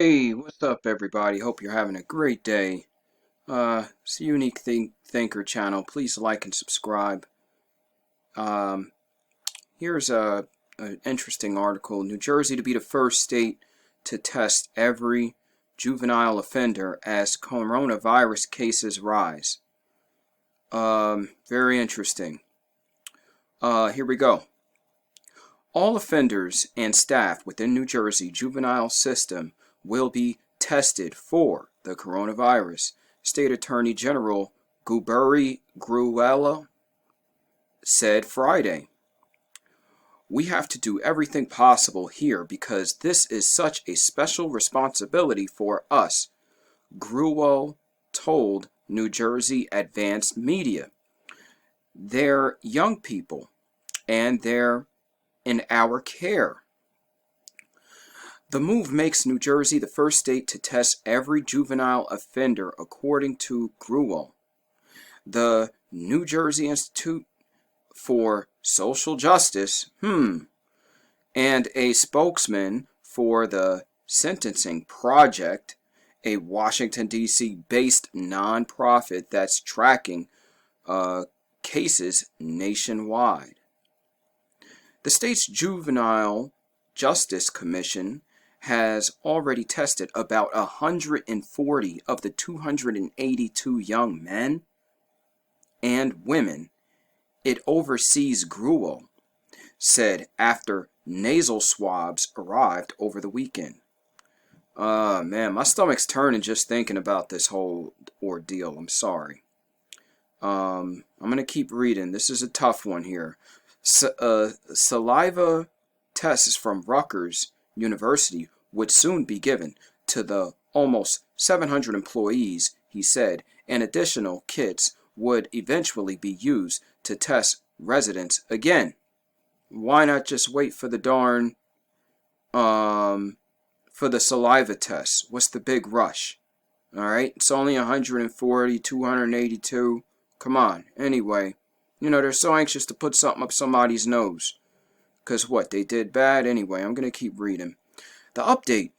Hey, what's up, everybody? Hope you're having a great day. It's a Unique Thinker channel. Please like and subscribe. Um, here's an interesting article. New Jersey to be the first state to test every juvenile offender as coronavirus cases rise. Very interesting. Here we go. All offenders and staff within New Jersey juvenile system will be tested for the coronavirus, State Attorney General Guberi Gruella said Friday. We have to do everything possible here because this is such a special responsibility for us, Gruel told New Jersey Advanced Media. They're young people and they're in our care. The move makes New Jersey the first state to test every juvenile offender, according to Gruel. The New Jersey Institute for Social Justice, and a spokesman for the Sentencing Project, a Washington, D.C. based nonprofit that's tracking cases nationwide. The state's Juvenile Justice Commission has already tested about 140 of the 282 young men and women it oversees, Gruel said after nasal swabs arrived over the weekend. Man, my stomach's turning just thinking about this whole ordeal. I'm sorry. I'm going to keep reading. This is a tough one here. Saliva tests from Rutgers University would soon be given to the almost 700 employees, he said, and additional kits would eventually be used to test residents again. Why not just wait for the darn, for the saliva tests? What's the big rush? Alright, it's only 140, 282. Come on. Anyway, they're so anxious to put something up somebody's nose. Because what, they did bad? Anyway, I'm going to keep reading. The update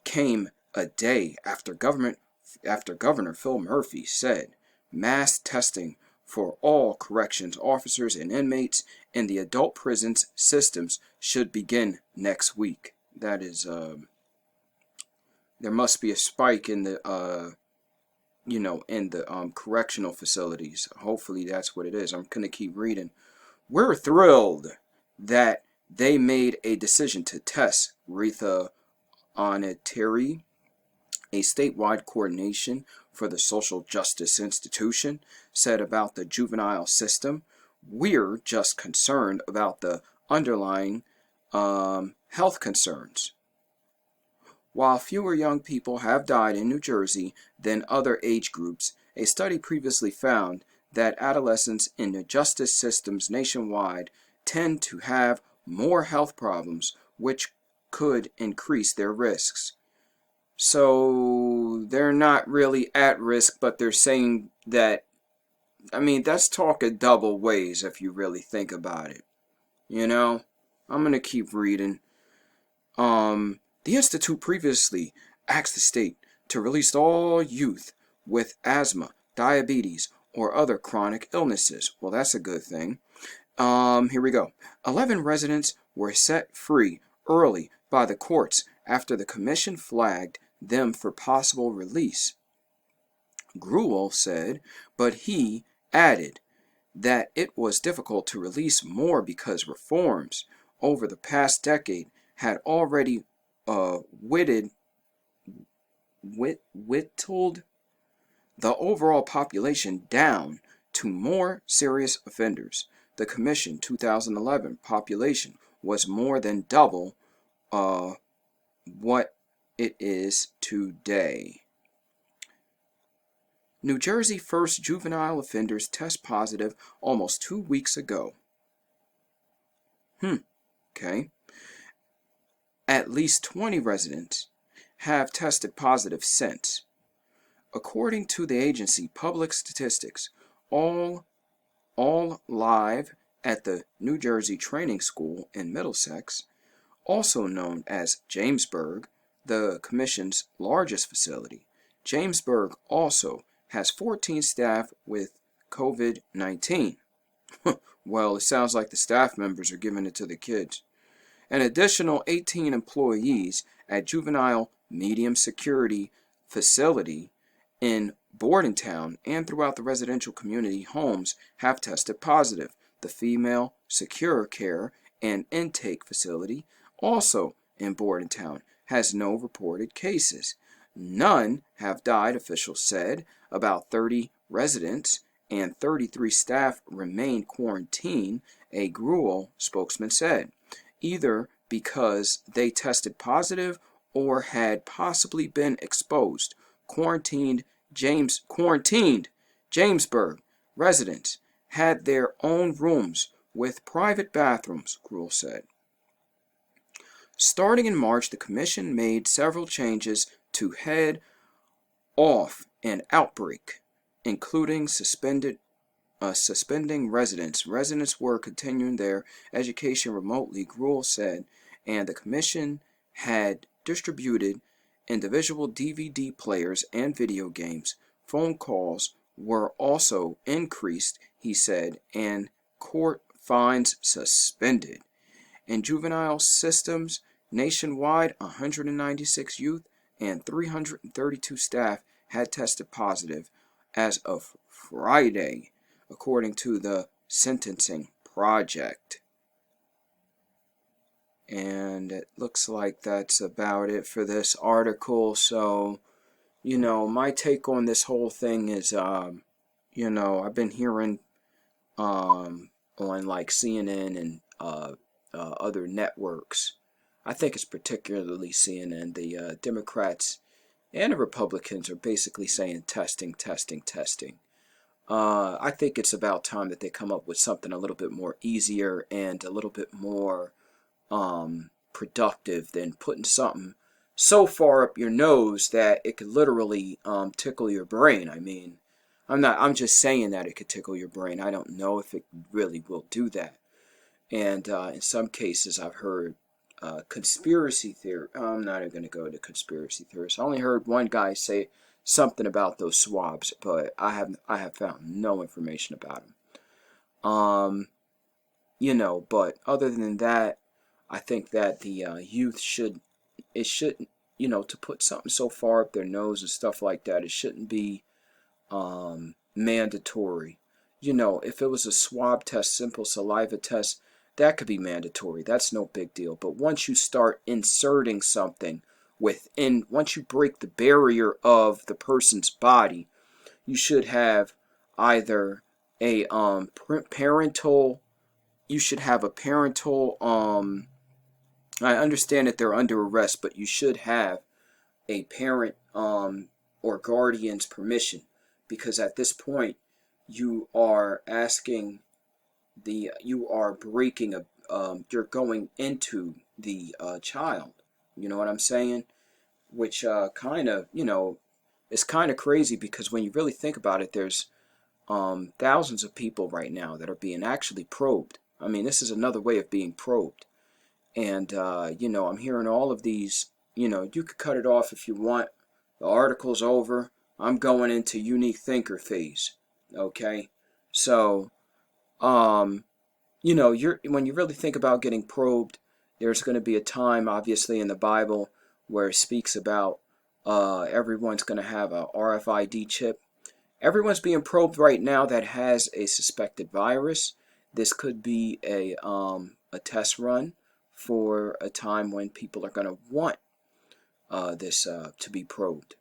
came a day after Governor Phil Murphy said mass testing for all corrections officers and inmates in the adult prisons systems should begin next week. That is, there must be a spike in the, correctional facilities. Hopefully that's what it is. I'm going to keep reading. We're thrilled that they made a decision to test Retha Onitiri, a statewide coordination for the Social Justice Institution, said about the juvenile system. We're just concerned about the underlying health concerns. While fewer young people have died in New Jersey than other age groups, a study previously found that adolescents in the justice systems nationwide tend to have more health problems, which could increase their risks. So they're not really at risk, but they're saying that, that's talking double ways if you really think about it. I'm going to keep reading. The Institute previously asked the state to release all youth with asthma, diabetes, or other chronic illnesses. Well, that's a good thing. Here we go. 11 residents were set free early by the courts after the commission flagged them for possible release, Gruel said, but he added that it was difficult to release more because reforms over the past decade had already whittled the overall population down to more serious offenders. The Commission 2011 population was more than double what it is today. New Jersey first juvenile offenders test positive almost 2 weeks ago. Okay. At least 20 residents have tested positive since. According to the agency Public Statistics, all live at the New Jersey Training School in Middlesex, also known as Jamesburg, the commission's largest facility. Jamesburg also has 14 staff with COVID-19. Well, it sounds like the staff members are giving it to the kids. An additional 18 employees at Juvenile Medium Security Facility in Bordentown and throughout the residential community homes have tested positive. The female secure care and intake facility, also in Bordentown, has no reported cases. None have died, officials said. About 30 residents and 33 staff remain quarantined, a Gruel spokesman said, either because they tested positive or had possibly been exposed. Quarantined Jamesburg residents had their own rooms with private bathrooms, Gruel said. Starting in March, the commission made several changes to head off an outbreak, including suspending residents. Residents were continuing their education remotely, Gruel said, and the commission had distributed individual DVD players and video games. Phone calls were also increased, he said, and court fines suspended. In juvenile systems nationwide, 196 youth and 332 staff had tested positive as of Friday, according to the Sentencing Project. And it looks like that's about it for this article. So, my take on this whole thing is, I've been hearing on like CNN and other networks. I think it's particularly CNN. The Democrats and the Republicans are basically saying testing, testing, testing. I think it's about time that they come up with something a little bit more easier and a little bit more productive than putting something so far up your nose that it could literally tickle your brain. I mean, I'm just saying that it could tickle your brain. I don't know if it really will do that. And in some cases, I've heard conspiracy theory. I'm not even going to go to conspiracy theorists. I only heard one guy say something about those swabs, but I have found no information about them. But other than that, I think that the youth shouldn't, to put something so far up their nose and stuff like that, it shouldn't be mandatory. If it was a swab test, simple saliva test, that could be mandatory. That's no big deal. But once you start inserting something once you break the barrier of the person's body, you should have either a parental. You should have a parental. I understand that they're under arrest, but you should have a parent or guardian's permission, because at this point you are breaking you're going into the child. You know what I'm saying? Which kind of, it's kind of crazy, because when you really think about it, there's thousands of people right now that are being actually probed. I mean, this is another way of being probed. And, I'm hearing all of these, you could cut it off if you want. The article's over. I'm going into unique thinker phase. Okay? So, when you really think about getting probed, there's going to be a time, obviously, in the Bible where it speaks about everyone's going to have a RFID chip. Everyone's being probed right now that has a suspected virus. This could be a test run for a time when people are going to want this to be probed.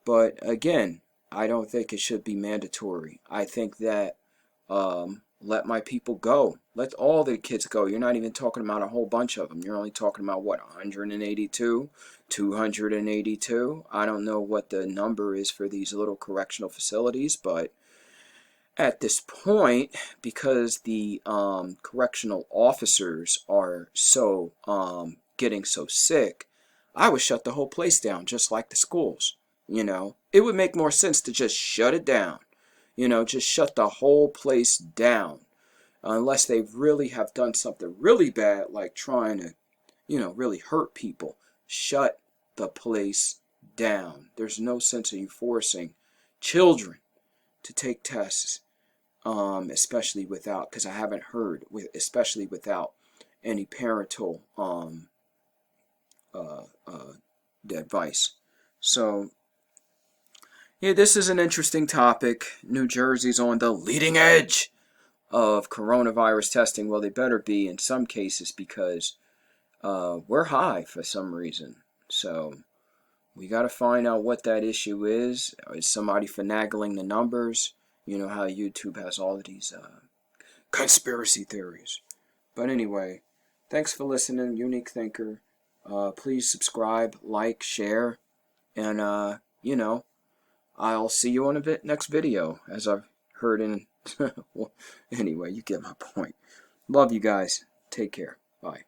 But again, I don't think it should be mandatory. I think that let my people go. Let all the kids go. You're not even talking about a whole bunch of them. You're only talking about, 182, 282? I don't know what the number is for these little correctional facilities, but at this point, because the correctional officers are so getting so sick, I would shut the whole place down, just like the schools. It would make more sense to just shut it down. Just shut the whole place down, unless they really have done something really bad, like trying to, really hurt people. Shut the place down. There's no sense of you forcing children to take tests, especially without, because I haven't heard, especially without any parental advice. So, yeah, this is an interesting topic. New Jersey's on the leading edge of coronavirus testing. Well, they better be in some cases, because we're high for some reason. So we got to find out what that issue is. Is somebody finagling the numbers? You know how YouTube has all of these conspiracy theories. But anyway, thanks for listening, Unique Thinker. Please subscribe, like, share, and I'll see you on the next video, as I've heard in. Well, anyway, you get my point. Love you guys. Take care. Bye.